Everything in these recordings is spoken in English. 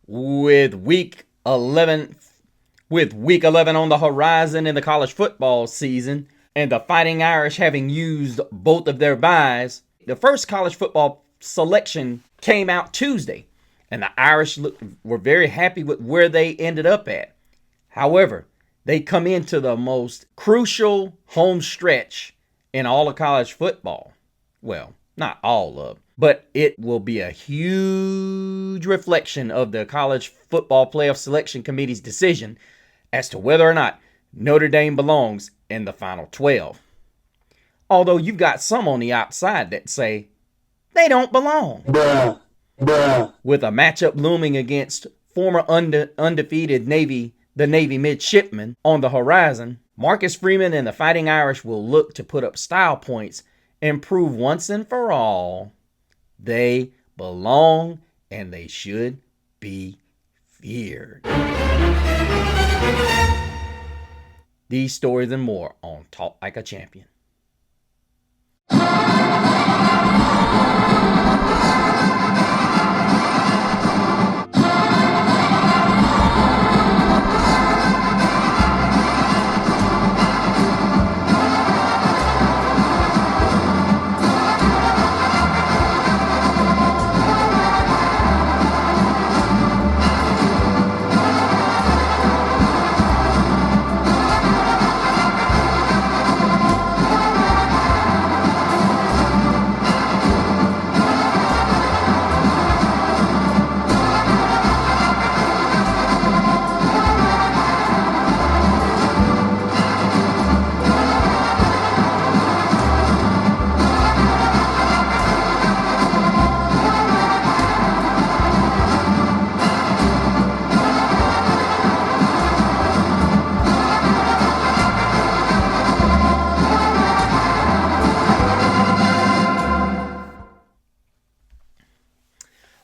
with week 11 on the horizon in the college football season, and the Fighting Irish having used both of their byes. The first college football selection came out Tuesday, and the Irish were very happy with where they ended up at. However, they come into the most crucial home stretch in all of college football. Well, not all of, but it will be a huge reflection of the College Football Playoff Selection Committee's decision as to whether or not Notre Dame belongs in the Final 12. Although you've got some on the outside that say they don't belong. Bruh. With a matchup looming against former undefeated the Navy Midshipmen on the horizon, Marcus Freeman and the Fighting Irish will look to put up style points and prove once and for all they belong and they should be feared. These stories and more on Talk Like a Champion.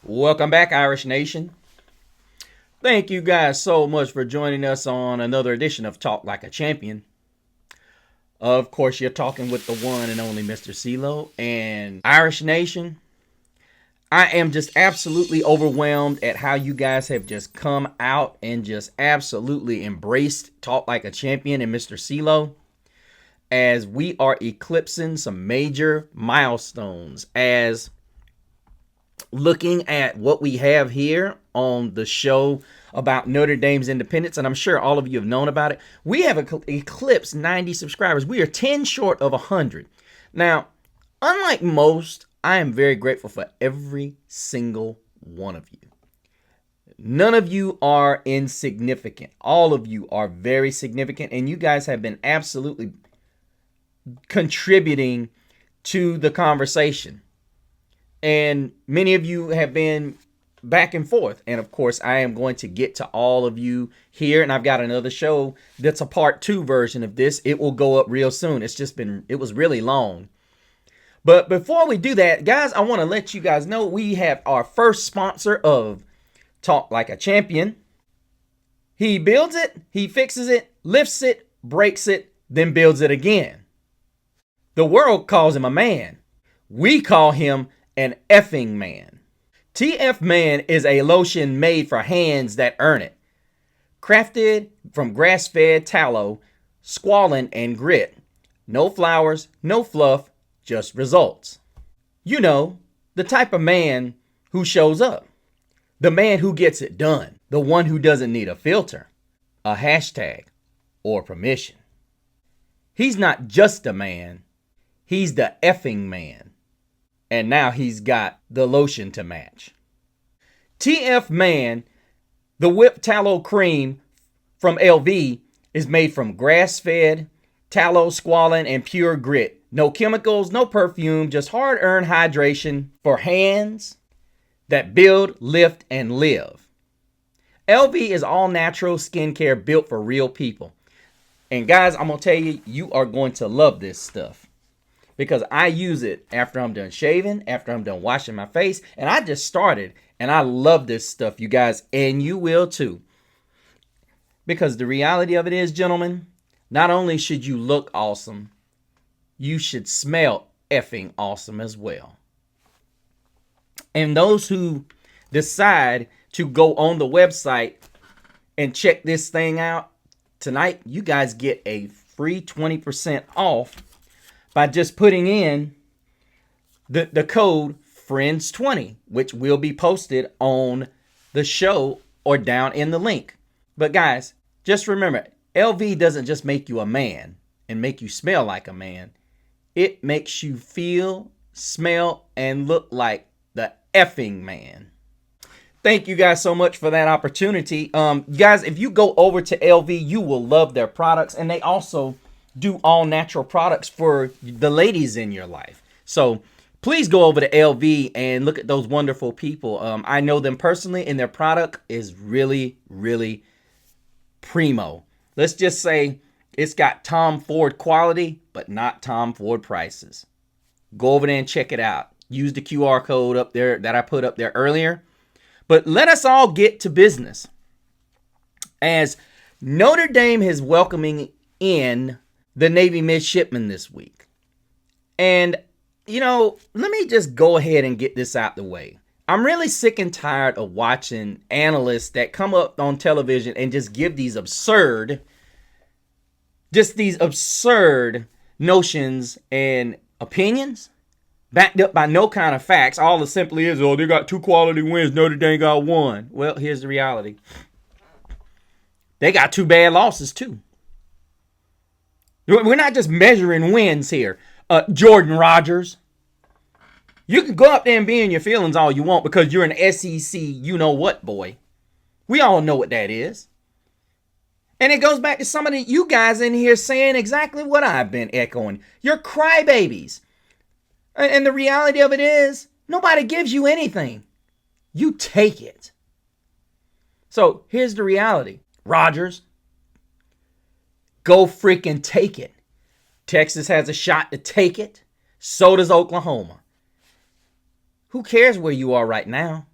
Welcome back, Irish Nation. Thank you guys so much for joining us on another edition of Talk Like a Champion. Of course, you're talking with the one and only Mr. CeeLo. And Irish Nation, I am just absolutely overwhelmed at how you guys have just come out and just absolutely embraced Talk Like a Champion and Mr. CeeLo, as we are eclipsing some major milestones, as looking at what we have here on the show about Notre Dame's independence, and I'm sure all of you have known about it. We have eclipsed 90 subscribers. We are 10 short of 100. Now, unlike most, I am very grateful for every single one of you. None of you are insignificant. All of you are very significant, and you guys have been absolutely contributing to the conversation. And many of you have been back and forth. And of course, I am going to get to all of you here. And I've got another show that's a part 2 version of this. It will go up real soon. It was really long. But before we do that, guys, I want to let you guys know we have our first sponsor of Talk Like a Champion. He builds it, he fixes it, lifts it, breaks it, then builds it again. The world calls him a man. We call him an effing man. TF Man is a lotion made for hands that earn it. Crafted from grass-fed tallow, squalene, and grit. No flowers, no fluff, just results. You know, the type of man who shows up. The man who gets it done. The one who doesn't need a filter, a hashtag, or permission. He's not just a man. He's the effing man. And now he's got the lotion to match. TF Man, the whipped tallow cream from LV, is made from grass-fed, tallow, squalene, and pure grit. No chemicals, no perfume, just hard-earned hydration for hands that build, lift, and live. LV is all-natural skincare built for real people. And guys, I'm going to tell you, you are going to love this stuff. Because I use it after I'm done shaving, after I'm done washing my face. And I just started, and I love this stuff, you guys. And you will too. Because the reality of it is, gentlemen, not only should you look awesome, you should smell effing awesome as well. And those who decide to go on the website and check this thing out, tonight you guys get a free 20% off by just putting in the code FRIENDS20, which will be posted on the show or down in the link. But guys, just remember, LV doesn't just make you a man and make you smell like a man. It makes you feel, smell, and look like the effing man. Thank you guys so much for that opportunity. Guys, if you go over to LV, you will love their products. And they also do all natural products for the ladies in your life. So please go over to LV and look at those wonderful people. I know them personally, and their product is really, really primo. Let's just say it's got Tom Ford quality, but not Tom Ford prices. Go over there and check it out. Use the QR code up there that I put up there earlier. But let us all get to business. As Notre Dame is welcoming in the Navy midshipmen this week. And, let me just go ahead and get this out the way. I'm really sick and tired of watching analysts that come up on television and just give these absurd notions and opinions backed up by no kind of facts. All it simply is, they got 2 quality wins, Notre Dame got 1. Well, here's the reality. They got 2 bad losses too. We're not just measuring wins here. Jordan Rodgers. You can go up there and be in your feelings all you want because you're an SEC you-know-what boy. We all know what that is. And it goes back to some of you guys in here saying exactly what I've been echoing. You're crybabies. And the reality of it is, nobody gives you anything. You take it. So here's the reality. Rodgers, go freaking take it. Texas has a shot to take it. So does Oklahoma. Who cares where you are right now?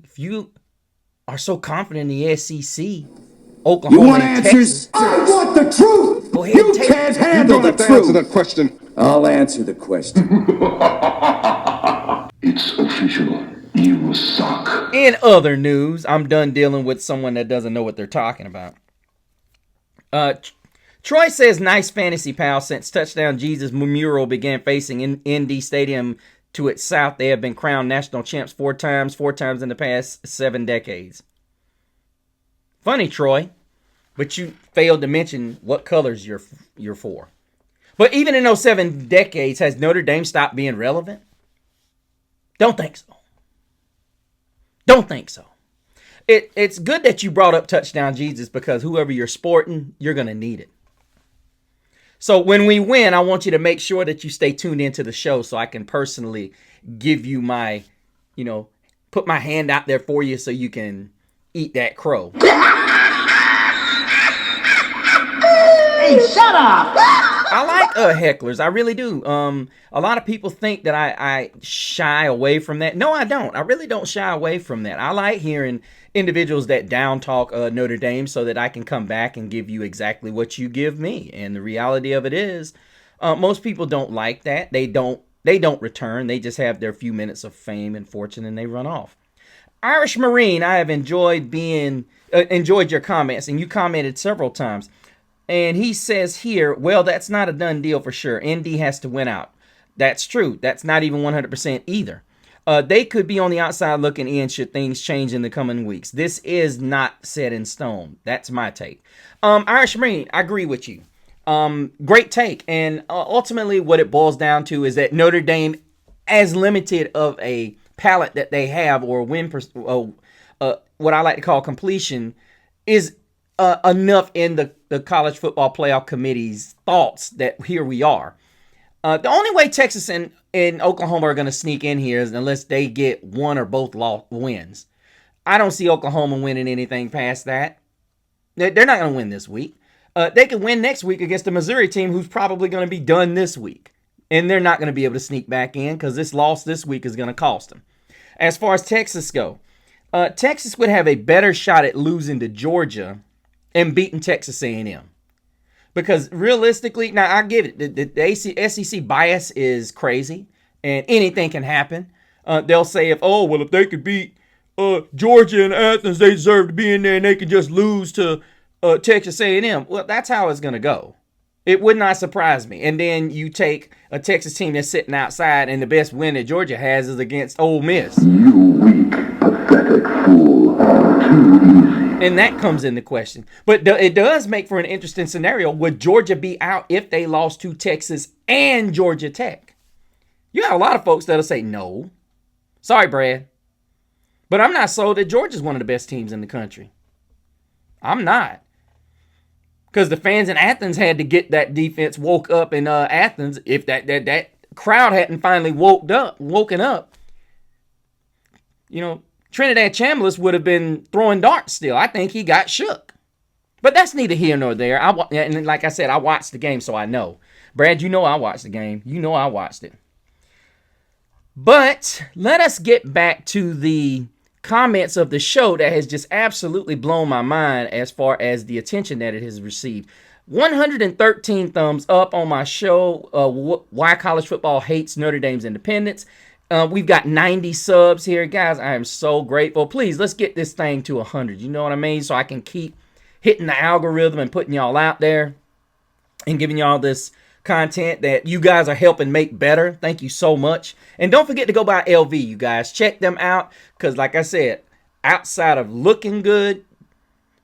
If you are so confident in the SEC, Oklahoma and Texas. I want the truth. Go ahead you and take can't it. handle the truth. Answer that question. I'll answer the question. It's official. You suck. In other news, I'm done dealing with someone that doesn't know what they're talking about. Troy says, nice fantasy, pal. Since Touchdown Jesus mural began facing ND Stadium to its south, they have been crowned national champs 4 times in the past 7 decades. Funny, Troy, but you failed to mention what colors you're for. But even in those 7 decades, has Notre Dame stopped being relevant? Don't think so. Don't think so. It's good that you brought up Touchdown Jesus because whoever you're sporting, you're going to need it. So when we win, I want you to make sure that you stay tuned into the show so I can personally give you my, put my hand out there for you so you can eat that crow. Hey, shut up! I like hecklers. I really do. A lot of people think that I shy away from that. No, I don't. I really don't shy away from that. I like hearing individuals that down talk Notre Dame so that I can come back and give you exactly what you give me. And the reality of it is, most people don't like that. They don't return. They just have their few minutes of fame and fortune and they run off. Irish Marine, I have enjoyed your comments, and you commented several times. And he says here, well, that's not a done deal for sure. ND has to win out. That's true. That's not even 100% either. They could be on the outside looking in should things change in the coming weeks. This is not set in stone. That's my take. Irish Marine, I agree with you. Great take. And ultimately what it boils down to is that Notre Dame, as limited of a palette that they have or what I like to call completion, is enough in the College Football Playoff Committee's thoughts that here we are. The only way Texas and Oklahoma are going to sneak in here is unless they get one or both wins. I don't see Oklahoma winning anything past that. They're not going to win this week. They could win next week against the Missouri team who's probably going to be done this week. And they're not going to be able to sneak back in because this loss this week is going to cost them. As far as Texas go, Texas would have a better shot at losing to Georgia and beating Texas A&M. Because realistically, now I give it, the SEC bias is crazy and anything can happen. They'll say if they could beat Georgia and Athens, they deserve to be in there and they can just lose to Texas A&M. Well, that's how it's going to go. It would not surprise me. And then you take a Texas team that's sitting outside and the best win that Georgia has is against Ole Miss. You weak, pathetic fool. Too easy. And that comes into question. But it does make for an interesting scenario. Would Georgia be out if they lost to Texas and Georgia Tech? You got a lot of folks that'll say no. Sorry, Brad. But I'm not sold that Georgia's one of the best teams in the country. I'm not. Because the fans in Athens had to get that defense woke up in Athens. If that crowd hadn't finally woken up, Trinidad Chambliss would have been throwing darts still. I think he got shook. But that's neither here nor there. And like I said, I watched the game, so I know. Brad, I watched the game. I watched it. But let us get back to the comments of the show that has just absolutely blown my mind as far as the attention that it has received. 113 thumbs up on my show, Why College Football Hates Notre Dame's Independence. We've got 90 subs here. Guys, I am so grateful. Please, let's get this thing to 100. You know what I mean? So I can keep hitting the algorithm and putting y'all out there and giving y'all this content that you guys are helping make better. Thank you so much. And don't forget to go buy LV, you guys. Check them out because, like I said, outside of looking good,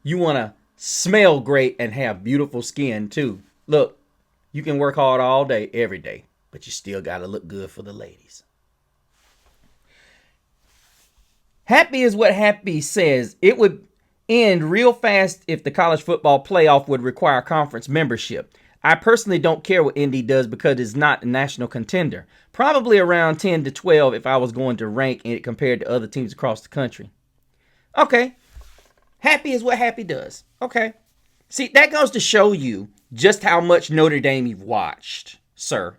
you want to smell great and have beautiful skin too. Look, you can work hard all day, every day, but you still got to look good for the ladies. Happy is what Happy says. It would end real fast if the college football playoff would require conference membership. I personally don't care what Indy does because it's not a national contender. Probably around 10 to 12 if I was going to rank it compared to other teams across the country. Okay. Happy is what Happy does. Okay. See, that goes to show you just how much Notre Dame you've watched, sir.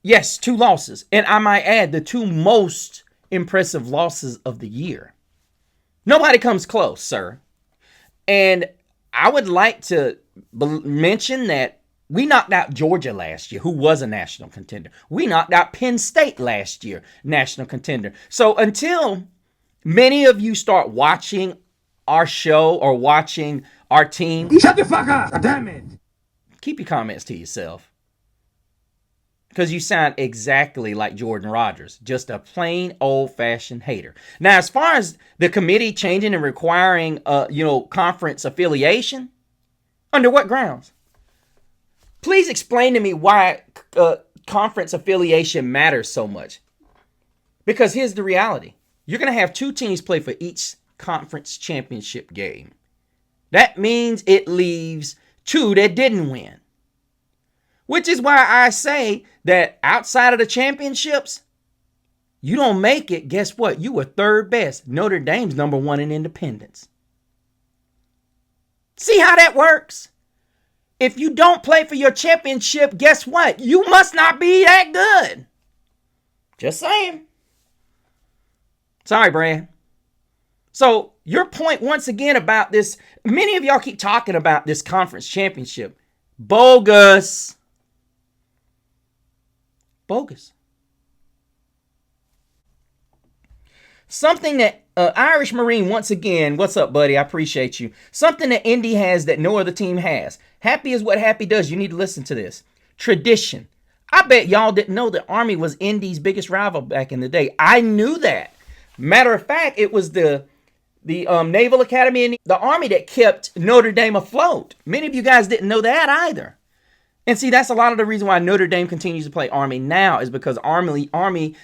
Yes, 2 losses. And I might add the 2 most impressive losses of the year. Nobody comes close, sir. And I would like to mention that we knocked out Georgia last year, who was a national contender. We knocked out Penn State last year, national contender. So until many of you start watching our show or watching our team, Shut the fuck up! Damn it! keep your comments to yourself. Because you sound exactly like Jordan Rodgers, just a plain old-fashioned hater. Now, as far as the committee changing and requiring, conference affiliation, under what grounds? Please explain to me why conference affiliation matters so much. Because here's the reality: you're going to have 2 teams play for each conference championship game. That means it leaves 2 that didn't win. Which is why I say that outside of the championships, you don't make it. Guess what? You were 3rd best. Notre Dame's number 1 in independence. See how that works? If you don't play for your championship, guess what? You must not be that good. Just saying. Sorry, Brad. So your point once again about this, many of y'all keep talking about this conference championship. Bogus. Bogus. Something that Irish Marine, once again, what's up, buddy? I appreciate you. Something that Indy has that no other team has. Happy is what Happy does. You need to listen to this. Tradition. I bet y'all didn't know that Army was Indy's biggest rival back in the day. I knew that. Matter of fact, it was the Naval Academy and the Army that kept Notre Dame afloat. Many of you guys didn't know that either. And see, that's a lot of the reason why Notre Dame continues to play Army now is because Army,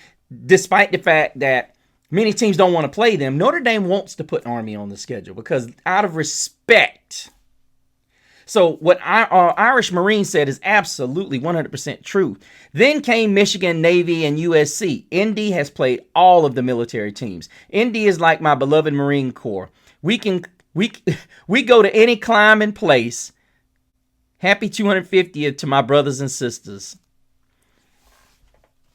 despite the fact that many teams don't want to play them, Notre Dame wants to put Army on the schedule because out of respect. So what Irish Marine said is absolutely 100% true. Then came Michigan, Navy, and USC. Indy has played all of the military teams. Indy is like my beloved Marine Corps. We go to any climbing place. Happy 250th to my brothers and sisters.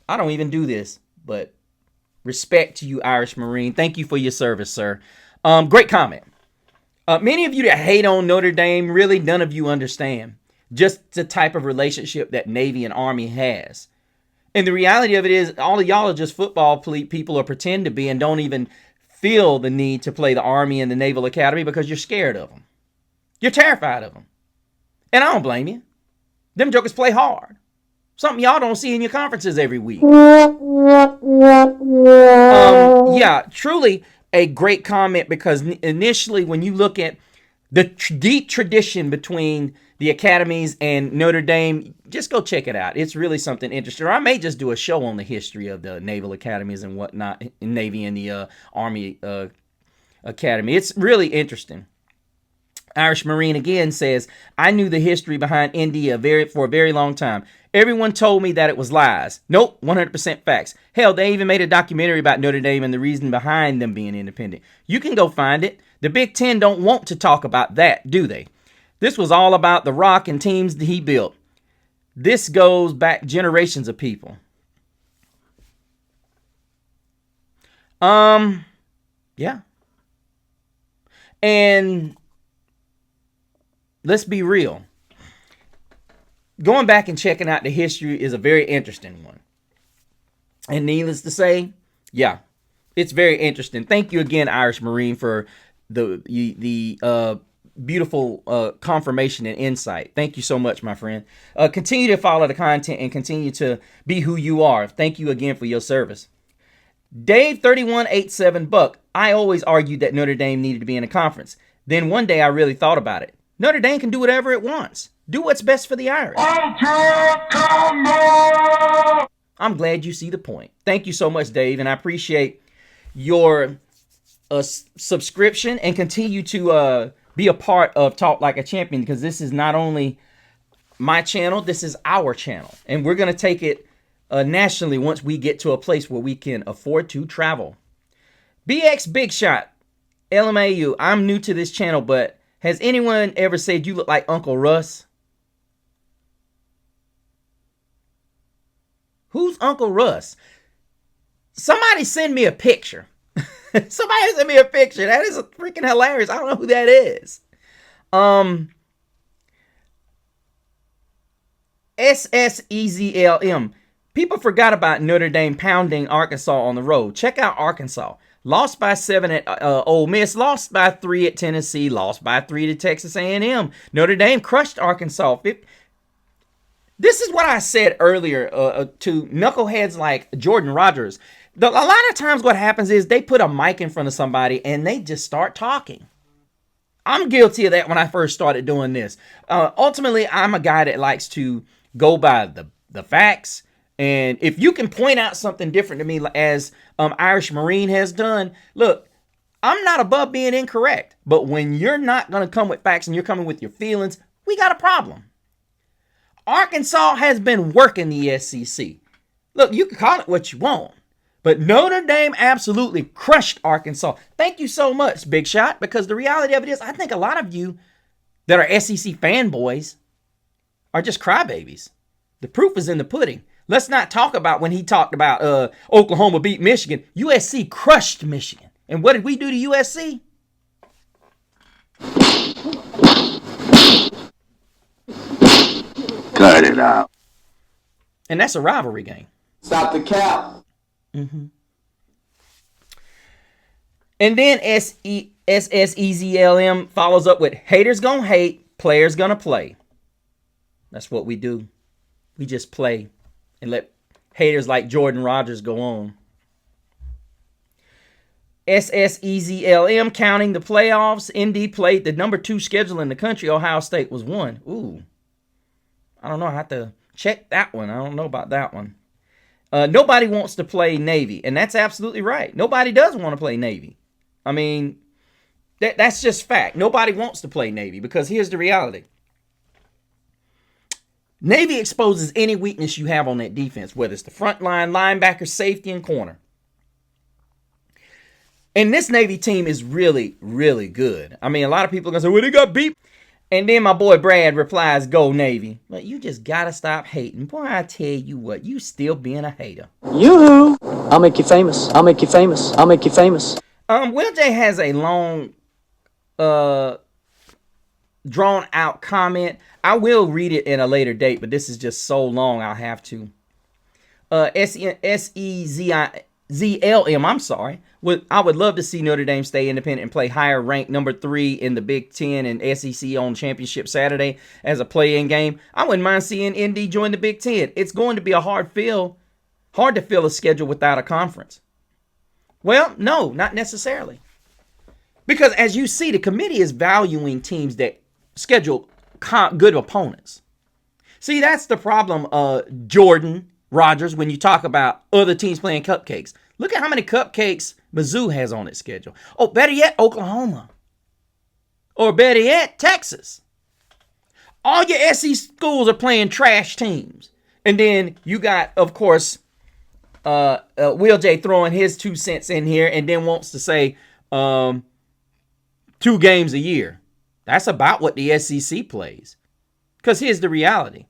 I don't even do this, but respect to you, Irish Marine. Thank you for your service, sir. Great comment. Many of you that hate on Notre Dame, really none of you understand just the type of relationship that Navy and Army has. And the reality of it is all of y'all are just football people or pretend to be and don't even feel the need to play the Army and the Naval Academy because you're scared of them. You're terrified of them. And I don't blame you. Them jokers play hard. Something y'all don't see in your conferences every week. Yeah, truly a great comment, because initially when you look at the deep tradition between the academies and Notre Dame, just go check it out. It's really something interesting. Or I may just do a show on the history of the naval academies and whatnot, Navy and the Army Academy. It's really interesting. Irish Marine again says, I knew the history behind India for a very long time. Everyone told me that it was lies. Nope, 100% facts. Hell, they even made a documentary about Notre Dame and the reason behind them being independent. You can go find it. The Big Ten don't want to talk about that, do they? This was all about the Rock and teams that he built. This goes back generations of people. Yeah. And let's be real. Going back and checking out the history is a very interesting one. And needless to say, yeah, it's very interesting. Thank you again, Irish Marine, for the beautiful confirmation and insight. Thank you so much, my friend. Continue to follow the content and continue to be who you are. Thank you again for your service. Dave 3187 Buck. I always argued that Notre Dame needed to be in a conference. Then one day I really thought about it. Notre Dame can do whatever it wants. Do what's best for the Irish. I'm glad you see the point. Thank you so much, Dave, and I appreciate your subscription, and continue to be a part of Talk Like a Champion, because this is not only my channel, this is our channel, and we're going to take it nationally once we get to a place where we can afford to travel. BX Big Shot, LMAU, I'm new to this channel, but has anyone ever said you look like Uncle Russ? Who's Uncle Russ? Somebody send me a picture. Somebody send me a picture. That is freaking hilarious. I don't know who that is. SSEZLM. People forgot about Notre Dame pounding Arkansas on the road. Check out Arkansas. Lost by 7 at Ole Miss. Lost by 3 at Tennessee. Lost by 3 to Texas A&M. Notre Dame crushed Arkansas. This is what I said earlier to knuckleheads like Jordan Rogers. A lot of times what happens is they put a mic in front of somebody and they just start talking. I'm guilty of that when I first started doing this. Ultimately, I'm a guy that likes to go by the facts. And if you can point out something different to me, as Irish Marine has done, look, I'm not above being incorrect. But when you're not going to come with facts and you're coming with your feelings, we got a problem. Arkansas has been working the SEC. Look, you can call it what you want, but Notre Dame absolutely crushed Arkansas. Thank you so much, Big Shot, because the reality of it is, I think a lot of you that are SEC fanboys are just crybabies. The proof is in the pudding. Let's not talk about when he talked about Oklahoma beat Michigan. USC crushed Michigan. And what did we do to USC? Cut it out. And that's a rivalry game. Stop the cap. Mm-hmm. And then SSEZLM follows up with, haters gonna hate, players gonna play. That's what we do. We just play and let haters like Jordan Rogers go on. SSEZLM counting the playoffs. Indy played the number 2 schedule in the country. Ohio State was 1. Ooh. I don't know. I have to check that one. I don't know about that one. Nobody wants to play Navy. And that's absolutely right. Nobody does want to play Navy. I mean, that's just fact. Nobody wants to play Navy, because here's the reality. Navy exposes any weakness you have on that defense, whether it's the front line, linebacker, safety, and corner. And this Navy team is really, really good. I mean, a lot of people are going to say, well, they got beat. And then my boy Brad replies, go Navy. But you just got to stop hating. Boy, I tell you what, you still being a hater. Yoo-hoo! I'll make you famous. I'll make you famous. I'll make you famous. Will J has a long, drawn out comment. I will read it in a later date, but this is just so long I'll have to. SEZLM, I'm sorry. I would love to see Notre Dame stay independent and play higher ranked number 3 in the Big Ten and SEC on Championship Saturday as a play-in game. I wouldn't mind seeing ND join the Big Ten. It's going to be hard to fill a schedule without a conference. Well, no, not necessarily. Because as you see, the committee is valuing teams that schedule good opponents. See, that's the problem, Jordan Rogers, when you talk about other teams playing cupcakes. Look at how many cupcakes Mizzou has on its schedule. Oh, better yet, Oklahoma. Or better yet, Texas. All your SEC schools are playing trash teams. And then you got, of course, Will J throwing his 2 cents in here and then wants to say 2 games a year. That's about what the SEC plays. Because here's the reality.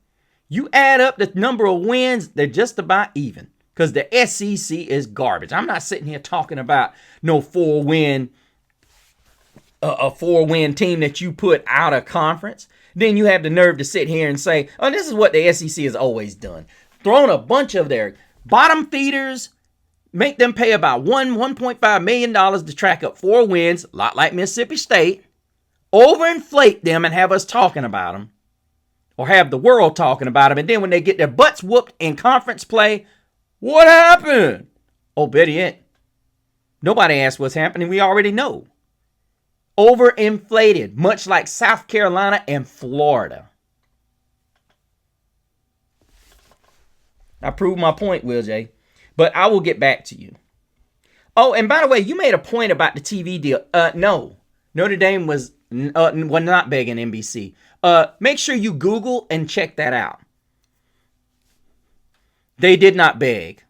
You add up the number of wins, they're just about even. Because the SEC is garbage. I'm not sitting here talking about no 4-win team that you put out of conference. Then you have the nerve to sit here and say, oh, this is what the SEC has always done. Thrown a bunch of their bottom feeders, make them pay about $1.5 million to track up 4 wins, a lot like Mississippi State, overinflate them and have us talking about them, or have the world talking about them, and then when they get their butts whooped in conference play, what happened? Oh, better yet, nobody asked what's happening. We already know. Overinflated, much like South Carolina and Florida. I proved my point, Will J. But I will get back to you. Oh, and by the way, you made a point about the TV deal. No, Notre Dame was not begging NBC. Make sure you Google and check that out. They did not beg.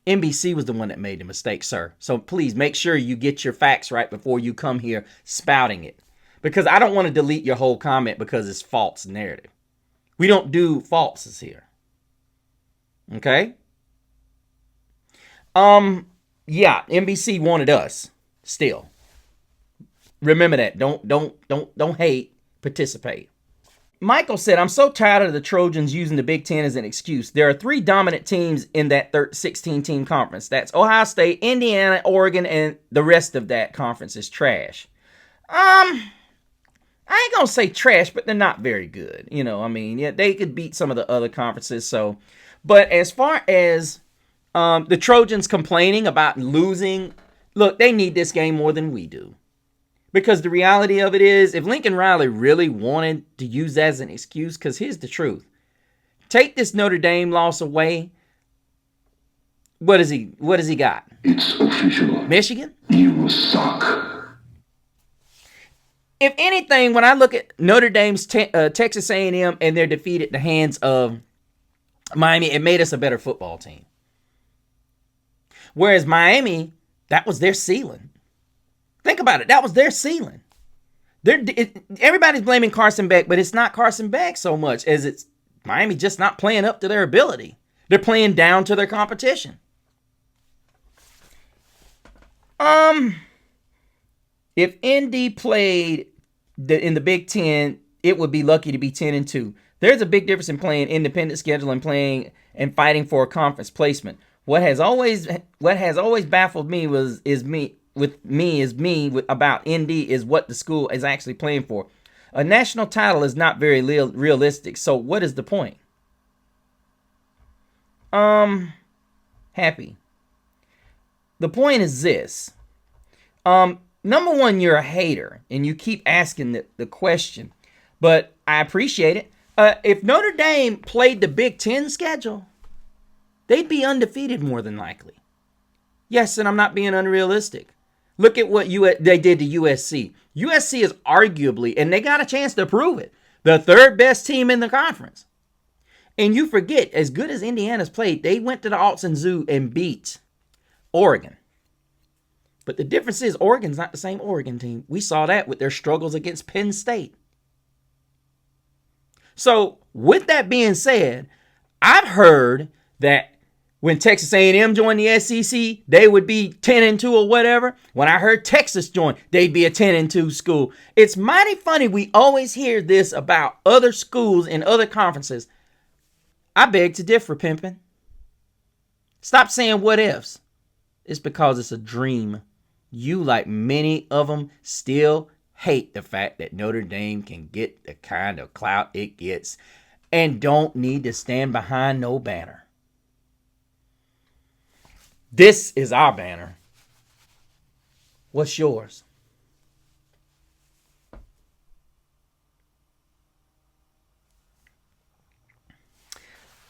NBC was the one that made the mistake, sir. So please make sure you get your facts right before you come here spouting it. Because I don't want to delete your whole comment because it's false narrative. We don't do falses here. Okay? Yeah, NBC wanted us still. Remember that. Don't hate, participate. Michael said, I'm so tired of the Trojans using the Big Ten as an excuse. There are 3 dominant teams in that 16-team conference. That's Ohio State, Indiana, Oregon, and the rest of that conference is trash. I ain't gonna say trash, but they're not very good. You know, I mean, yeah, they could beat some of the other conferences. So, but as far as the Trojans complaining about losing, look, they need this game more than we do. Because the reality of it is, if Lincoln Riley really wanted to use that as an excuse, because here's the truth. Take this Notre Dame loss away. What does he got? It's official. Michigan? You suck. If anything, when I look at Notre Dame's Texas A&M and their defeat at the hands of Miami, it made us a better football team. Whereas Miami, that was their ceiling. Think about it. That was their ceiling. Everybody's blaming Carson Beck, but it's not Carson Beck so much as it's Miami just not playing up to their ability. They're playing down to their competition. If ND played in the Big Ten, it would be lucky to be 10-2. There's a big difference in playing independent schedule and playing and fighting for a conference placement. What has always baffled me about ND is what the school is actually playing for. A national title is not very realistic. So what is the point? Happy. The point is this. Number one, you're a hater and you keep asking the question, but I appreciate it. If Notre Dame played the Big Ten schedule, they'd be undefeated more than likely. Yes, and I'm not being unrealistic. Look at what they did to USC. USC is arguably, and they got a chance to prove it, the 3rd best team in the conference. And you forget, as good as Indiana's played, they went to the Autzen Zoo and beat Oregon. But the difference is Oregon's not the same Oregon team. We saw that with their struggles against Penn State. So, with that being said, I've heard that when Texas A&M joined the SEC, they would be 10-2 or whatever. When I heard Texas join, they'd be a 10-2 school. It's mighty funny we always hear this about other schools in other conferences. I beg to differ, pimpin'. Stop saying what ifs. It's because it's a dream. You, like many of them, still hate the fact that Notre Dame can get the kind of clout it gets and don't need to stand behind no banner. This is our banner. What's yours?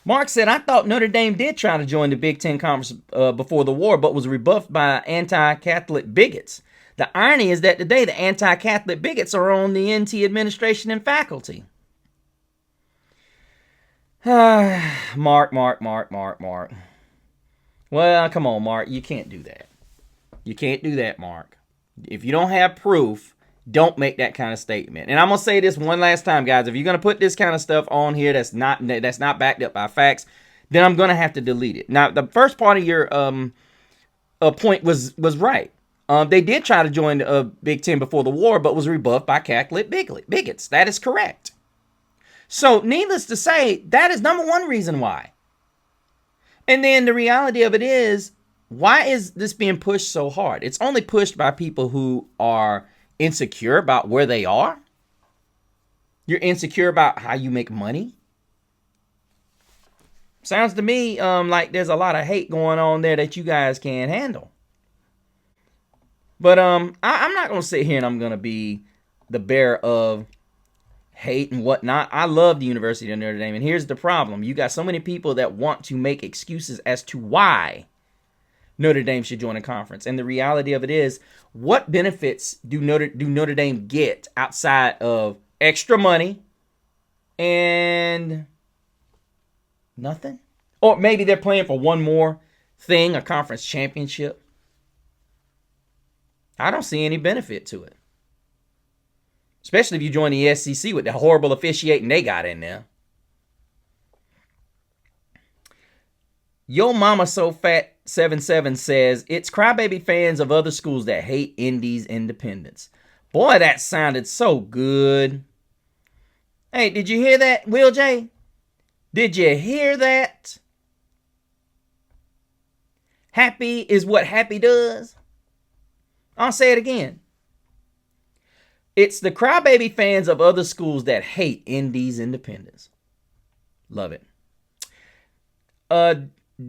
Mark said, I thought Notre Dame did try to join the Big Ten Conference before the war, but was rebuffed by anti-Catholic bigots. The irony is that today the anti-Catholic bigots are on the NT administration and faculty. Mark. Well, come on, Mark. You can't do that. You can't do that, Mark. If you don't have proof, don't make that kind of statement. And I'm going to say this one last time, guys. If you're going to put this kind of stuff on here that's not backed up by facts, then I'm going to have to delete it. Now, the first part of your point was right. They did try to join Big Ten before the war, but was rebuffed by Catholic bigots. That is correct. So, needless to say, that is number one reason why. And then the reality of it is, why is this being pushed so hard? It's only pushed by people who are insecure about where they are. You're insecure about how you make money. Sounds to me like there's a lot of hate going on there that you guys can't handle. But I'm not going to sit here and I'm going to be the bearer of hate and whatnot. I love the University of Notre Dame. And here's the problem. You got so many people that want to make excuses as to why Notre Dame should join a conference. And the reality of it is, what benefits do Notre Dame get outside of extra money and nothing? Or maybe they're playing for one more thing, a conference championship. I don't see any benefit to it. Especially if you join the SEC with the horrible officiating they got in there. Yo Mama So Fat 77 says, it's crybaby fans of other schools that hate Indy's independence. Boy, that sounded so good. Hey, did you hear that, Will J? Did you hear that? Happy is what happy does. I'll say it again. It's the crybaby fans of other schools that hate Indy's independence. Love it.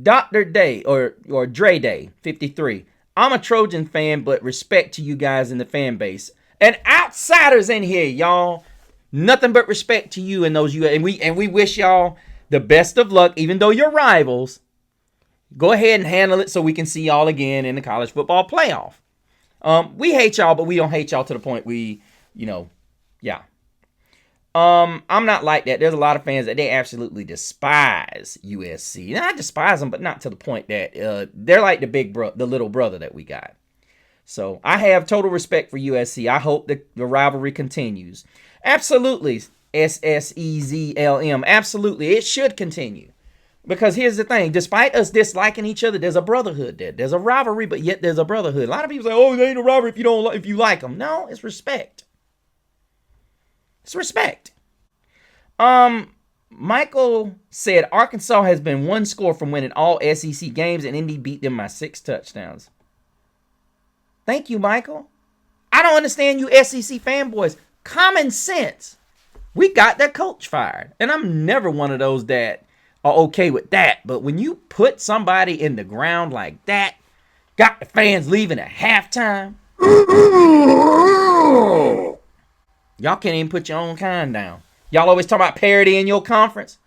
Dr. Day or Dre Day 53. I'm a Trojan fan, but respect to you guys in the fan base and outsiders in here, y'all. Nothing but respect to you and those you and we wish y'all the best of luck, even though you're rivals. Go ahead and handle it so we can see y'all again in the college football playoff. We hate y'all, but we don't hate y'all to the point yeah. I'm not like that. There's a lot of fans that they absolutely despise USC. And I despise them, but not to the point that they're like the little brother that we got. So I have total respect for USC. I hope that the rivalry continues. Absolutely, SSEZLM. Absolutely, it should continue. Because here's the thing, despite us disliking each other, there's a brotherhood there. There's a rivalry, but yet there's a brotherhood. A lot of people say, "Oh, there ain't a rivalry if you like them." No, it's respect. It's respect. Michael said Arkansas has been one score from winning all SEC games, and Indy beat them by 6 touchdowns. Thank you, Michael. I don't understand you SEC fanboys. Common sense. We got their coach fired, and I'm never one of those that are okay with that. But when you put somebody in the ground like that, got the fans leaving at halftime. Y'all can't even put your own kind down. Y'all always talk about parity in your conference.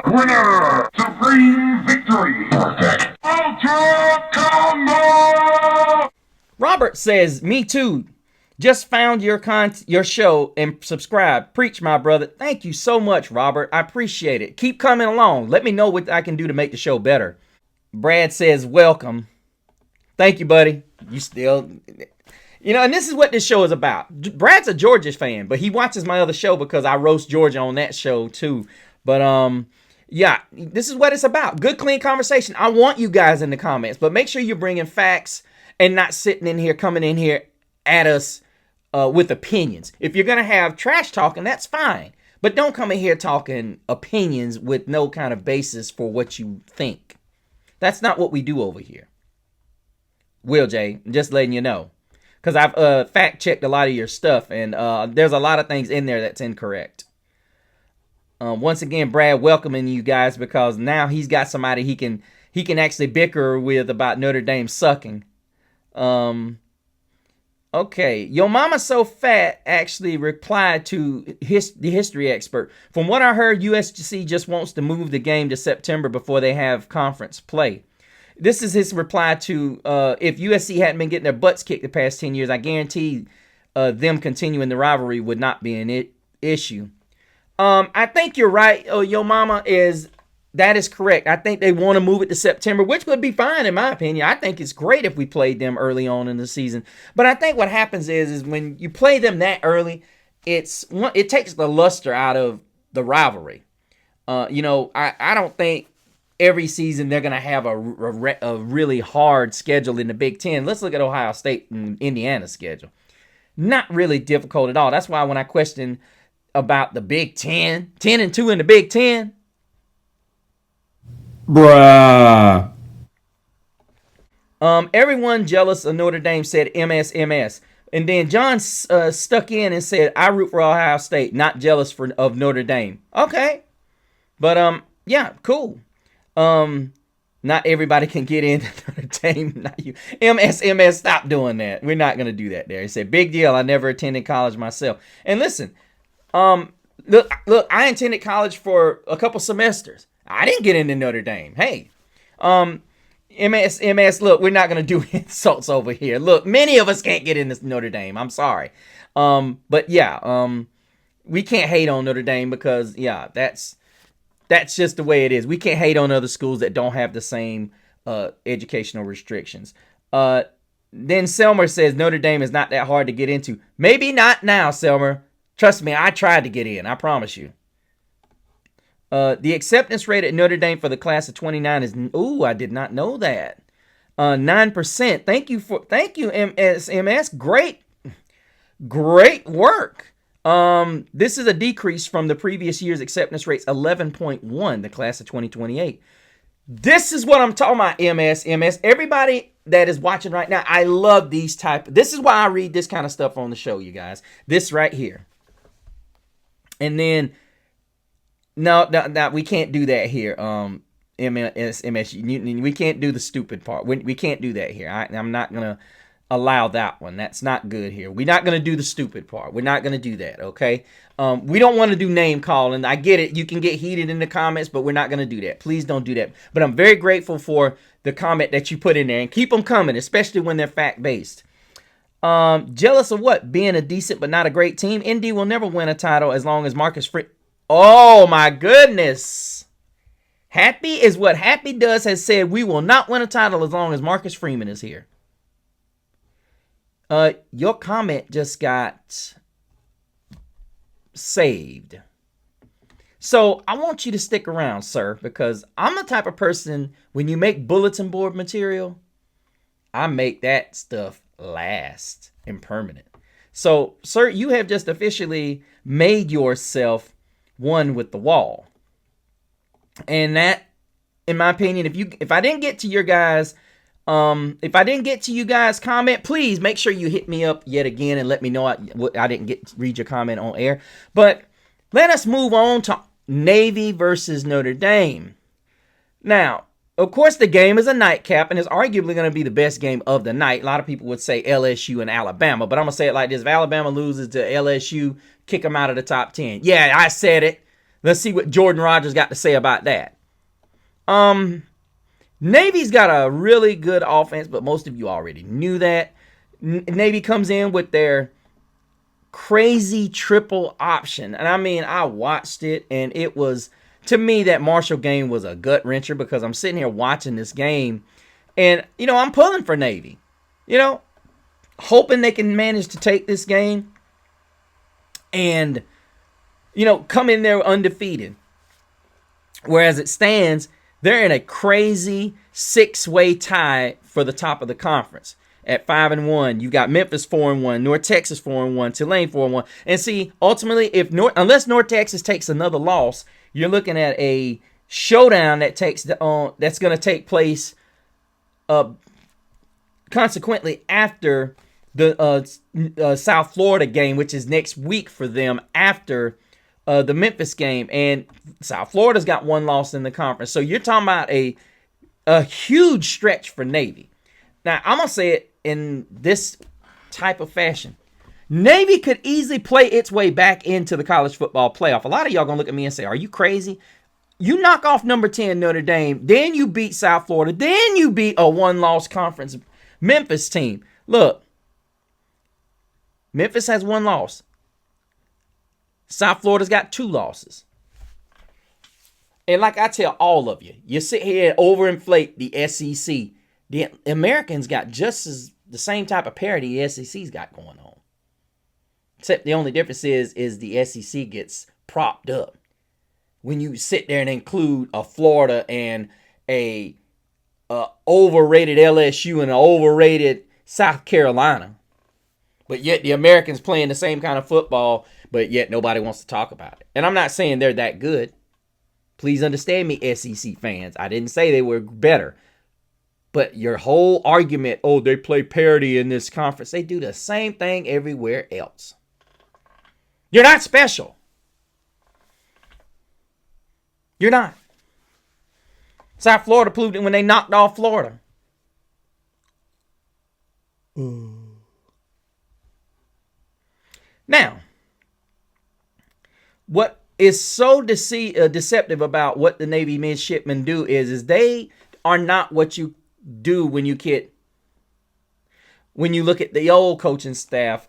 Winner! Supreme victory! Perfect! Ultra Combo! Robert says, me too. Just found your show and subscribe. Preach, my brother. Thank you so much, Robert. I appreciate it. Keep coming along. Let me know what I can do to make the show better. Brad says, welcome. Thank you, buddy. You still... and this is what this show is about. Brad's a Georgia fan, but he watches my other show because I roast Georgia on that show too. But, yeah, this is what it's about. Good, clean conversation. I want you guys in the comments, but make sure you're bringing facts and not sitting in here, coming in here at us with opinions. If you're going to have trash talking, that's fine. But don't come in here talking opinions with no kind of basis for what you think. That's not what we do over here. Will J, just letting you know. Because I've fact checked a lot of your stuff, and there's a lot of things in there that's incorrect. Once again, Brad welcoming you guys because now he's got somebody he can actually bicker with about Notre Dame sucking. Okay, Yo Mama So Fat actually replied to the history expert. From what I heard, USC just wants to move the game to September before they have conference play. This is his reply to if USC hadn't been getting their butts kicked the past 10 years, I guarantee them continuing the rivalry would not be an issue. I think you're right. Yo Mama that is correct. I think they want to move it to September, which would be fine in my opinion. I think it's great if we played them early on in the season. But I think what happens is when you play them that early, it takes the luster out of the rivalry. I don't think every season they're going to have a really hard schedule in the Big Ten. Let's look at Ohio State and Indiana's schedule. Not really difficult at all. That's why when I question about the Big Ten, 10-2 in the Big Ten, Bruh. Everyone jealous of Notre Dame said MS. And then John stuck in and said, I root for Ohio State, not jealous of Notre Dame. Okay. But, yeah, cool. Not everybody can get into Notre Dame. Not you. MS, stop doing that. We're not going to do that there. He said, big deal. I never attended college myself. And listen, look, I attended college for a couple semesters. I didn't get into Notre Dame. Hey, MS, look, we're not going to do insults over here. Look, many of us can't get into Notre Dame. I'm sorry. But yeah, we can't hate on Notre Dame because, yeah, that's just the way it is. We can't hate on other schools that don't have the same educational restrictions. Then Selmer says Notre Dame is not that hard to get into. Maybe not now, Selmer. Trust me, I tried to get in. I promise you. The acceptance rate at Notre Dame for the class of 29 is, I did not know that. 9%. Thank you, MS. Great work. This is a decrease from the previous year's acceptance rates, 11.1, the class of 2028. This is what I'm talking about, MS. Everybody that is watching right now, I love these this is why I read this kind of stuff on the show, you guys. This right here. And then, no, we can't do that here. MS, we can't do the stupid part. We can't do that here. I'm not going to allow that one. That's not good here. We're not going to do the stupid part. We're not going to do that, okay? We don't want to do name calling. I get it. You can get heated in the comments, but we're not going to do that. Please don't do that. But I'm very grateful for the comment that you put in there, and keep them coming, especially when they're fact-based. Jealous of what? Being a decent but not a great team? Indy will never win a title as long as Marcus Freeman. Oh, my goodness. Happy is what Happy Does has said we will not win a title as long as Marcus Freeman is here. Your comment just got saved. So I want you to stick around, sir, because I'm the type of person, when you make bulletin board material, I make that stuff last and permanent. So, sir, you have just officially made yourself one with the wall. And that, in my opinion, if I didn't get to your guys' comment, please make sure you hit me up yet again and let me know I didn't read your comment on air. But let us move on to Navy versus Notre Dame. Now, of course, the game is a nightcap and is arguably going to be the best game of the night. A lot of people would say LSU and Alabama, but I'm going to say it like this. If Alabama loses to LSU, kick them out of the top 10. Yeah, I said it. Let's see what Jordan Rodgers got to say about that. Navy's got a really good offense, but most of you already knew that. Navy comes in with their crazy triple option. And I mean, I watched it, and it was, to me, that Marshall game was a gut wrencher because I'm sitting here watching this game, and, I'm pulling for Navy. Hoping they can manage to take this game and, come in there undefeated. Whereas it stands, they're in a crazy 6-way tie for the top of the conference. at 5-1. You got Memphis 4-1, North Texas 4-1, Tulane 4-1. And see, ultimately, unless North Texas takes another loss, you're looking at a showdown that that's going to take place consequently after the South Florida game, which is next week for them after the Memphis game. And South Florida's got one loss in the conference. So you're talking about a huge stretch for Navy. Now, I'm going to say it in this type of fashion. Navy could easily play its way back into the college football playoff. A lot of y'all going to look at me and say, are you crazy? You knock off number 10 Notre Dame, then you beat South Florida, then you beat a one-loss conference Memphis team. Look, Memphis has one loss. South Florida's got 2 losses. And like I tell all of you, you sit here and overinflate the SEC. The Americans got just the same type of parity the SEC's got going on. Except the only difference is the SEC gets propped up. When you sit there and include a Florida and a overrated LSU and an overrated South Carolina. But yet the Americans playing the same kind of football, but yet nobody wants to talk about it. And I'm not saying they're that good. Please understand me, SEC fans. I didn't say they were better. But your whole argument, oh, they play parity in this conference. They do the same thing everywhere else. You're not special. You're not. South Florida proved it when they knocked off Florida. Now, what is so deceptive about what the Navy midshipmen do is they are not what you do when you look at the old coaching staff.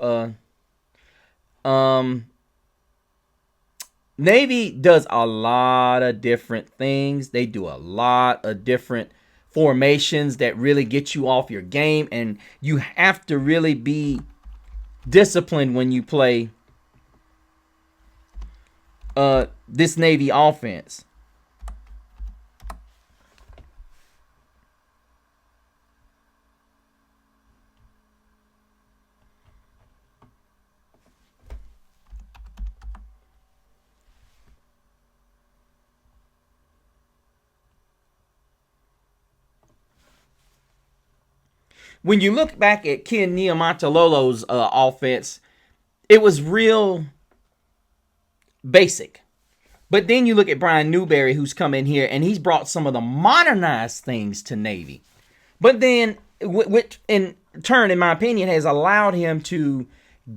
Navy does a lot of different things. They do a lot of different formations that really get you off your game, and you have to really be disciplined when you play this Navy offense. When you look back at Ken Niumatalolo's offense, it was real basic. But then you look at Brian Newberry, who's come in here, and he's brought some of the modernized things to Navy. But then, which in turn, in my opinion, has allowed him to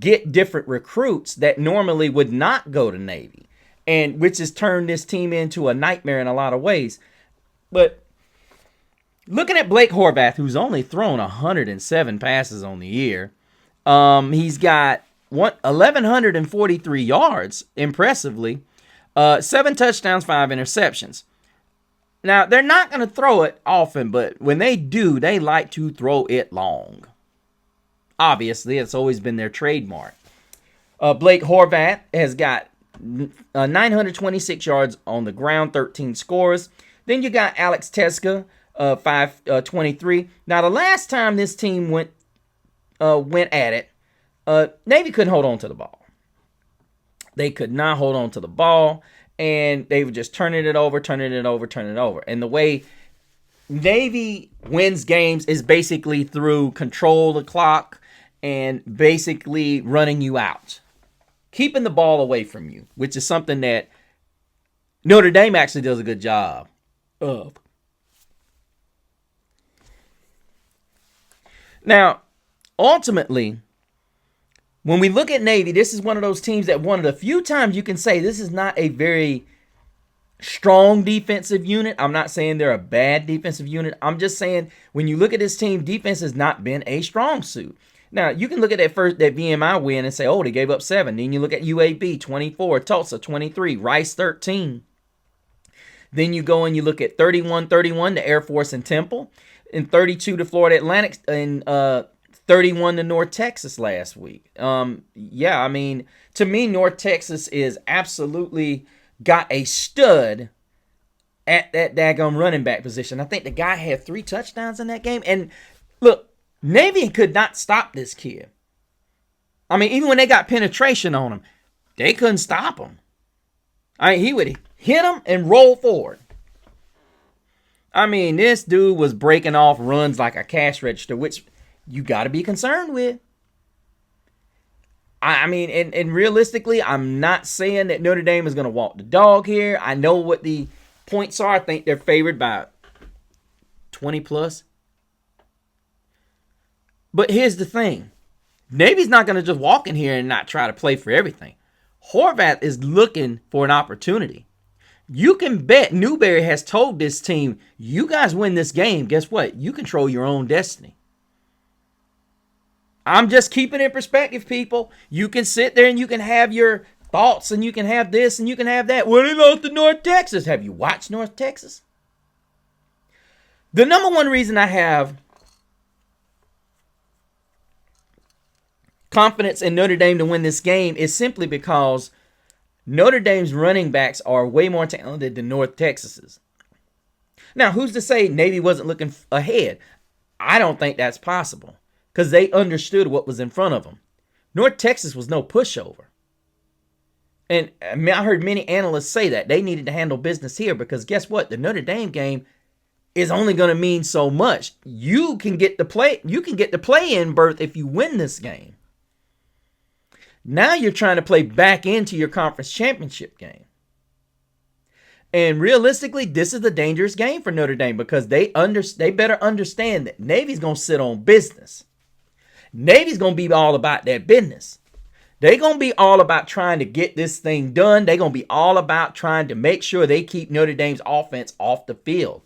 get different recruits that normally would not go to Navy, and which has turned this team into a nightmare in a lot of ways. But looking at Blake Horvath, who's only thrown 107 passes on the year, he's got 1,143 yards, impressively, 7 touchdowns, 5 interceptions. Now, they're not going to throw it often, but when they do, they like to throw it long. Obviously, it's always been their trademark. Blake Horvath has got 926 yards on the ground, 13 scores. Then you got Alex Teska, 523. Now, the last time this team went at it, Navy couldn't hold on to the ball. They could not hold on to the ball, and they were just turning it over. And the way Navy wins games is basically through control the clock and basically running you out, keeping the ball away from you, which is something that Notre Dame actually does a good job of. Now, ultimately, when we look at Navy, this is one of those teams that one of the few times you can say this is not a very strong defensive unit. I'm not saying they're a bad defensive unit. I'm just saying when you look at this team, defense has not been a strong suit. Now, you can look at that VMI win and say, oh, they gave up 7. Then you look at UAB, 24, Tulsa, 23, Rice, 13. Then you go and you look at 31-31 to Air Force and Temple, and 32 to Florida Atlantic, and 31 to North Texas last week. Yeah, I mean, to me, North Texas is absolutely got a stud at that daggone running back position. I think the guy had 3 touchdowns in that game. And look, Navy could not stop this kid. I mean, even when they got penetration on him, they couldn't stop him. I mean, he would hit him and roll forward. I mean, this dude was breaking off runs like a cash register, which you got to be concerned with. I mean, and realistically, I'm not saying that Notre Dame is going to walk the dog here. I know what the points are. I think they're favored by 20 plus. But here's the thing. Navy's not going to just walk in here and not try to play for everything. Horvath is looking for an opportunity. You can bet Newberry has told this team, you guys win this game, guess what? You control your own destiny. I'm just keeping it in perspective, people. You can sit there and you can have your thoughts and you can have this and you can have that. Well, they lost to North Texas. Have you watched North Texas? The number one reason I have confidence in Notre Dame to win this game is simply because Notre Dame's running backs are way more talented than North Texas's. Now, who's to say Navy wasn't looking ahead? I don't think that's possible because they understood what was in front of them. North Texas was no pushover. And I heard many analysts say that they needed to handle business here because guess what? The Notre Dame game is only going to mean so much. You can get the play-in berth if you win this game. Now you're trying to play back into your conference championship game. And realistically, this is a dangerous game for Notre Dame because they better understand that Navy's going to sit on business. Navy's going to be all about that business. They're going to be all about trying to get this thing done. They're going to be all about trying to make sure they keep Notre Dame's offense off the field.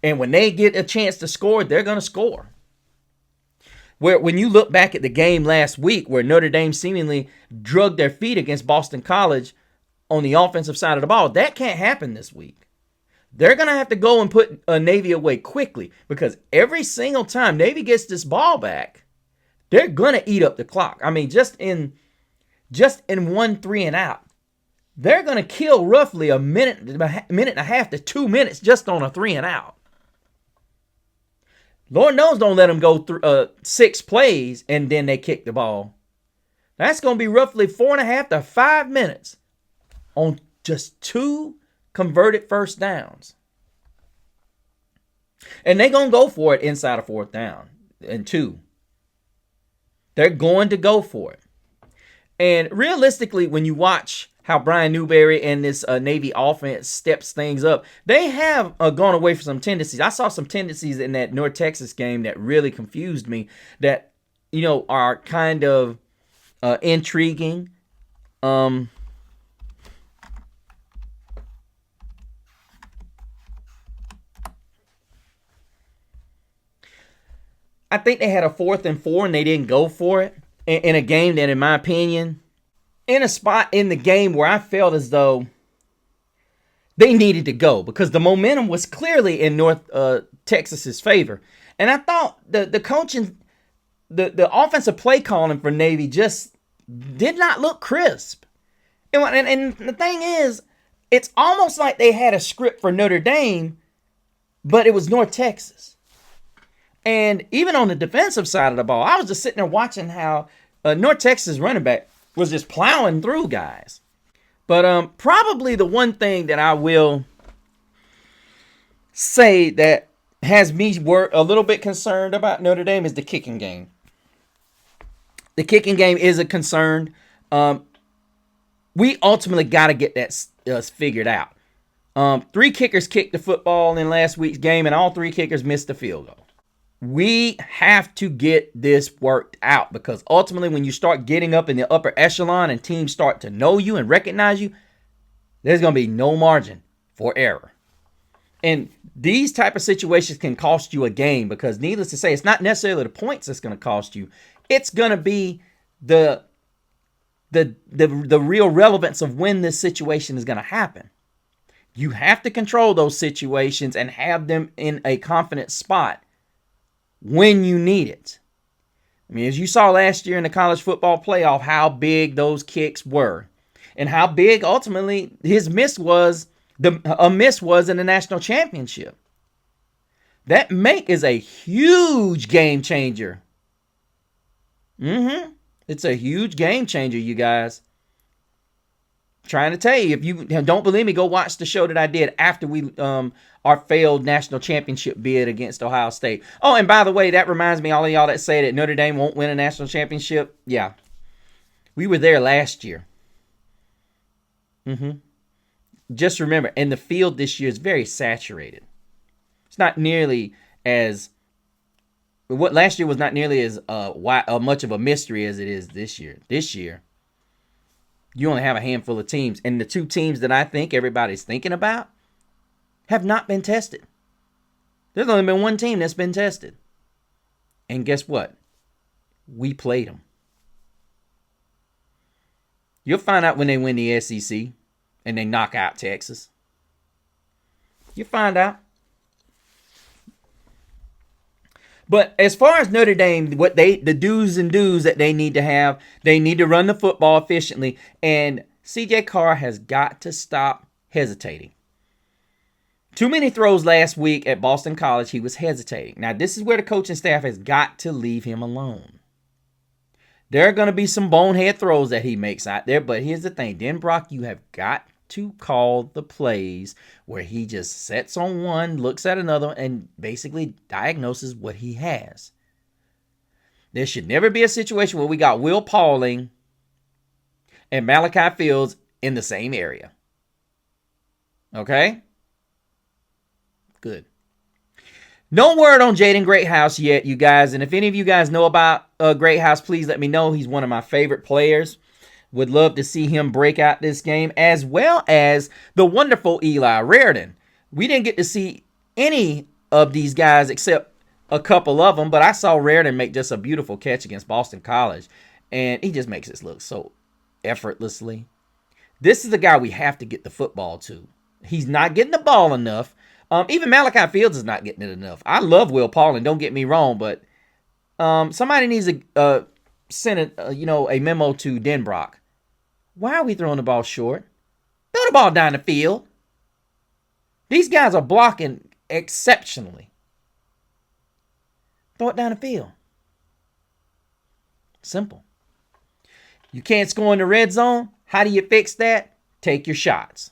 And when they get a chance to score, they're going to score. When you look back at the game last week where Notre Dame seemingly drugged their feet against Boston College on the offensive side of the ball, that can't happen this week. They're going to have to go and put Navy away quickly because every single time Navy gets this ball back, they're going to eat up the clock. I mean, just in 1 3 and out, they're going to kill roughly a minute and a half to 2 minutes just on a 3 and out. Lord knows don't let them go through 6 plays and then they kick the ball. That's going to be roughly 4.5 to 5 minutes on just 2 converted first downs. And they're going to go for it inside of 4th down and 2. They're going to go for it. And realistically, when you watch how Brian Newberry and this Navy offense steps things up, they have gone away from some tendencies. I saw some tendencies in that North Texas game that really confused me that, are kind of intriguing. I think they had a 4th and 4 and they didn't go for it in a game that, in my opinion, in a spot in the game where I felt as though they needed to go because the momentum was clearly in North Texas's favor. And I thought the coaching, the offensive play calling for Navy just did not look crisp. And the thing is, it's almost like they had a script for Notre Dame, but it was North Texas. And even on the defensive side of the ball, I was just sitting there watching how North Texas running back was just plowing through guys. But probably the one thing that I will say that has me a little bit concerned about Notre Dame is the kicking game. The kicking game is a concern. We ultimately got to get that figured out. 3 kickers kicked the football in last week's game, and all 3 kickers missed the field goal. We have to get this worked out because ultimately when you start getting up in the upper echelon and teams start to know you and recognize you, there's going to be no margin for error. And these type of situations can cost you a game because needless to say, it's not necessarily the points that's going to cost you. It's going to be the real relevance of when this situation is going to happen. You have to control those situations and have them in a confident spot when you need it. I mean, as you saw last year in the college football playoff, how big those kicks were and how big ultimately his miss was, a miss was in the national championship. That make is a huge game changer. It's a huge game changer, you guys. Trying to tell you, if you don't believe me, go watch the show that I did after we our failed national championship bid against Ohio State. Oh, and by the way, that reminds me, all of y'all that say that Notre Dame won't win a national championship, yeah, we were there last year. Just remember, and the field this year is very saturated. It's not nearly as what last year was not nearly as much of a mystery as it is this year. This year, you only have a handful of teams, and the two teams that I think everybody's thinking about have not been tested. There's only been one team that's been tested, and guess what? We played them. You'll find out when they win the SEC and they knock out Texas. You'll find out. But as far as Notre Dame, the do's and do's that they need to have, they need to run the football efficiently. And C.J. Carr has got to stop hesitating. Too many throws last week at Boston College, he was hesitating. Now, this is where the coaching staff has got to leave him alone. There are going to be some bonehead throws that he makes out there, but here's the thing. Denbrock, you have got to call the plays where he just sets on one, looks at another, and basically diagnoses what he has. There should never be a situation where we got Will Pauling and Malachi Fields in the same area. Okay? Good. No word on Jaden Greathouse yet, you guys. And if any of you guys know about Greathouse, please let me know. He's one of my favorite players. Would love to see him break out this game, as well as the wonderful Eli Reardon. We didn't get to see any of these guys except a couple of them, but I saw Reardon make just a beautiful catch against Boston College, and he just makes it look so effortlessly. This is the guy we have to get the football to. He's not getting the ball enough. Even Malachi Fields is not getting it enough. I love Will Pauling, don't get me wrong, but somebody needs to send a memo to Denbrock. Why are we throwing the ball short? Throw the ball down the field. These guys are blocking exceptionally. Throw it down the field. Simple. You can't score in the red zone. How do you fix that? Take your shots.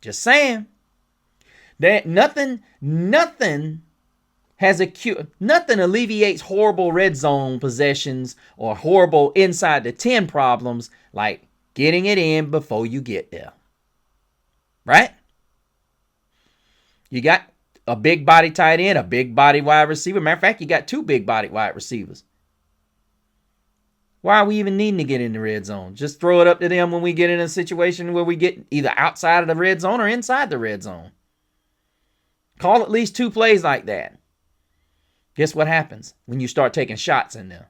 Just saying. That nothing has a cure. Nothing alleviates horrible red zone possessions or horrible inside the 10 problems like getting it in before you get there. Right? You got a big body tight end, a big body wide receiver. Matter of fact, you got two big body wide receivers. Why are we even needing to get in the red zone? Just throw it up to them when we get in a situation where we get either outside of the red zone or inside the red zone. Call at least two plays like that. Guess what happens when you start taking shots in there?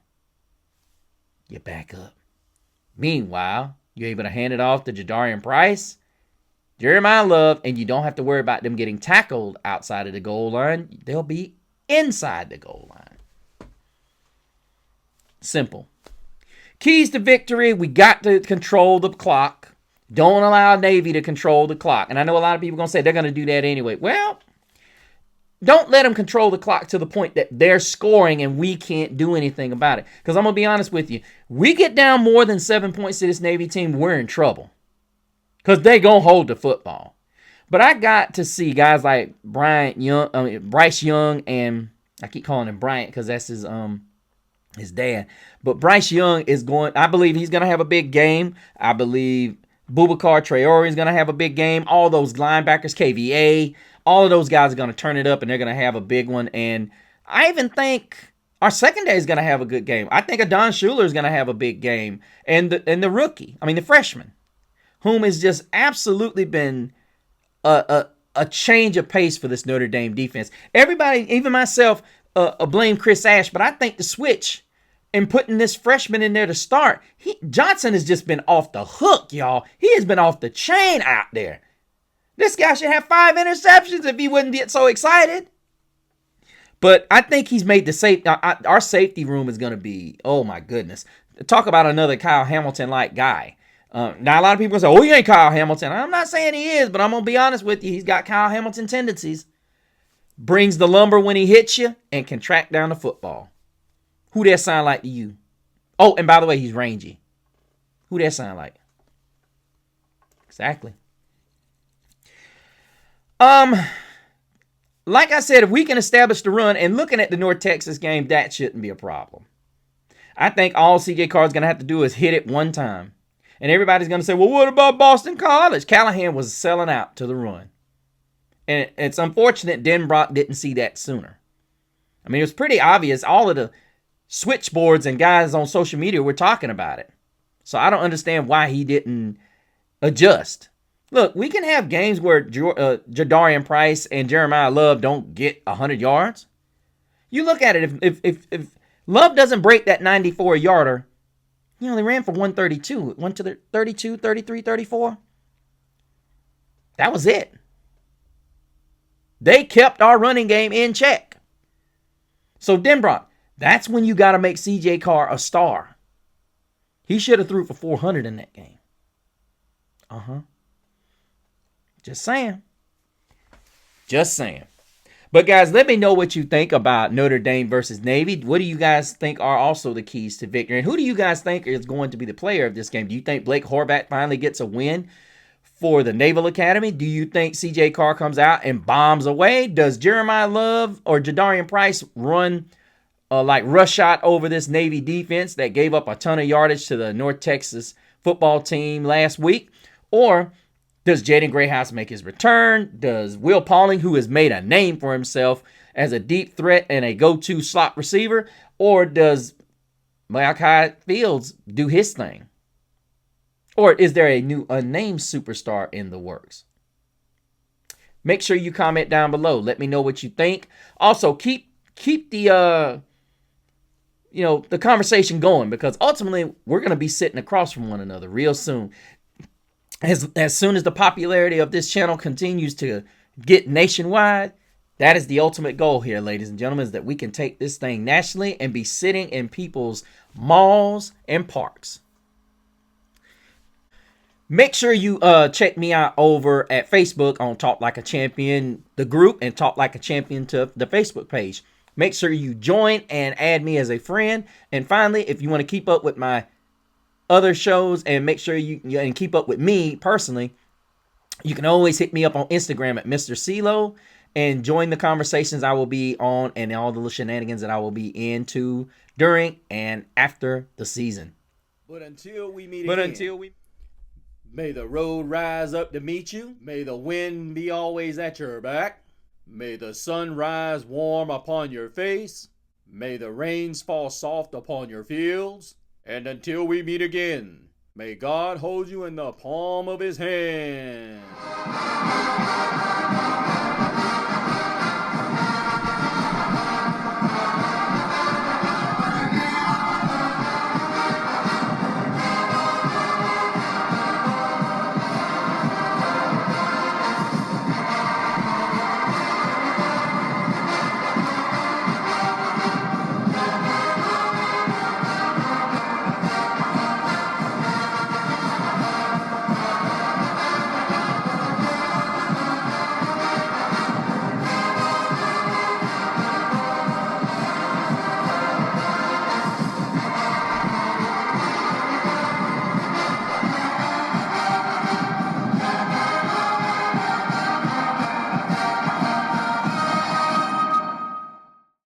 You back up. Meanwhile, you're able to hand it off to Jadarian Price, Jeremiah Love, and you don't have to worry about them getting tackled outside of the goal line. They'll be inside the goal line. Simple. Keys to victory, we got to control the clock. Don't allow Navy to control the clock. And I know a lot of people are going to say they're going to do that anyway. Well, don't let them control the clock to the point that they're scoring and we can't do anything about it. Because I'm going to be honest with you. We get down more than 7 points to this Navy team, we're in trouble. Because they going to hold the football. But I got to see guys like Bryce Young, and I keep calling him Bryant because that's his dad. But Bryce Young is going, I believe he's going to have a big game. I believe Boubacar Traore is going to have a big game. All those linebackers, KVA, all of those guys are going to turn it up, and they're going to have a big one. And I even think our secondary is going to have a good game. I think Adon Schuler is going to have a big game. And the rookie, the freshman, whom has just absolutely been a change of pace for this Notre Dame defense. Everybody, even myself, blame Chris Ash, but I think the switch and putting this freshman in there to start, Johnson has just been off the hook, y'all. He has been off the chain out there. This guy should have 5 interceptions if he wouldn't get so excited. But I think he's made the safety. Our safety room is going to be, oh my goodness. Talk about another Kyle Hamilton-like guy. Now, a lot of people say, oh, he ain't Kyle Hamilton. I'm not saying he is, but I'm going to be honest with you. He's got Kyle Hamilton tendencies. brings the lumber when he hits you, and can track down the football. Who that sound like to you? Oh, and by the way, he's rangy. Who that sound like? Exactly. Like I said, if we can establish the run, and looking at the North Texas game, that shouldn't be a problem. I think all CJ Carr's going to have to do is hit it one time. And everybody's going to say, well, what about Boston College? Callahan was selling out to the run. And it's unfortunate Denbrock didn't see that sooner. I mean, it was pretty obvious. All of the switchboards and guys on social media were talking about it. So I don't understand why he didn't adjust. Look, we can have games where Jadarian Price and Jeremiah Love don't get 100 yards. You look at it, if Love doesn't break that 94-yarder, he only ran for 132. Went to the 32, 33, 34. That was it. They kept our running game in check. So Denbrock, that's when you got to make CJ Carr a star. He should have threw for 400 in that game. Just saying. Just saying. But guys, let me know what you think about Notre Dame versus Navy. What do you guys think are also the keys to victory? And who do you guys think is going to be the player of this game? Do you think Blake Horvath finally gets a win for the Naval Academy? Do you think CJ Carr comes out and bombs away? Does Jeremiah Love or Jadarian Price run like rush shot over this Navy defense that gave up a ton of yardage to the North Texas football team last week? Or does Jaden Grayhouse make his return? Does Will Pauling, who has made a name for himself as a deep threat and a go-to slot receiver, or does Malachi Fields do his thing? Or is there a new unnamed superstar in the works? Make sure you comment down below. Let me know what you think. Also, keep the the conversation going, because ultimately we're going to be sitting across from one another real soon. As soon as the popularity of this channel continues to get nationwide, that is the ultimate goal here, ladies and gentlemen, is that we can take this thing nationally and be sitting in people's malls and parks. Make sure you check me out over at Facebook on Talk Like a Champion, the group, and Talk Like a Champion to the Facebook page. Make sure you join and add me as a friend. And finally, if you want to keep up with my other shows and make sure you and keep up with me personally, you can always hit me up on Instagram at Mr. CeeLo and join the conversations I will be on and all the little shenanigans that I will be into during and after the season. But until we meet again, may the road rise up to meet you. May the wind be always at your back. May the sun rise warm upon your face. May the rains fall soft upon your fields. And until we meet again, may God hold you in the palm of his hand.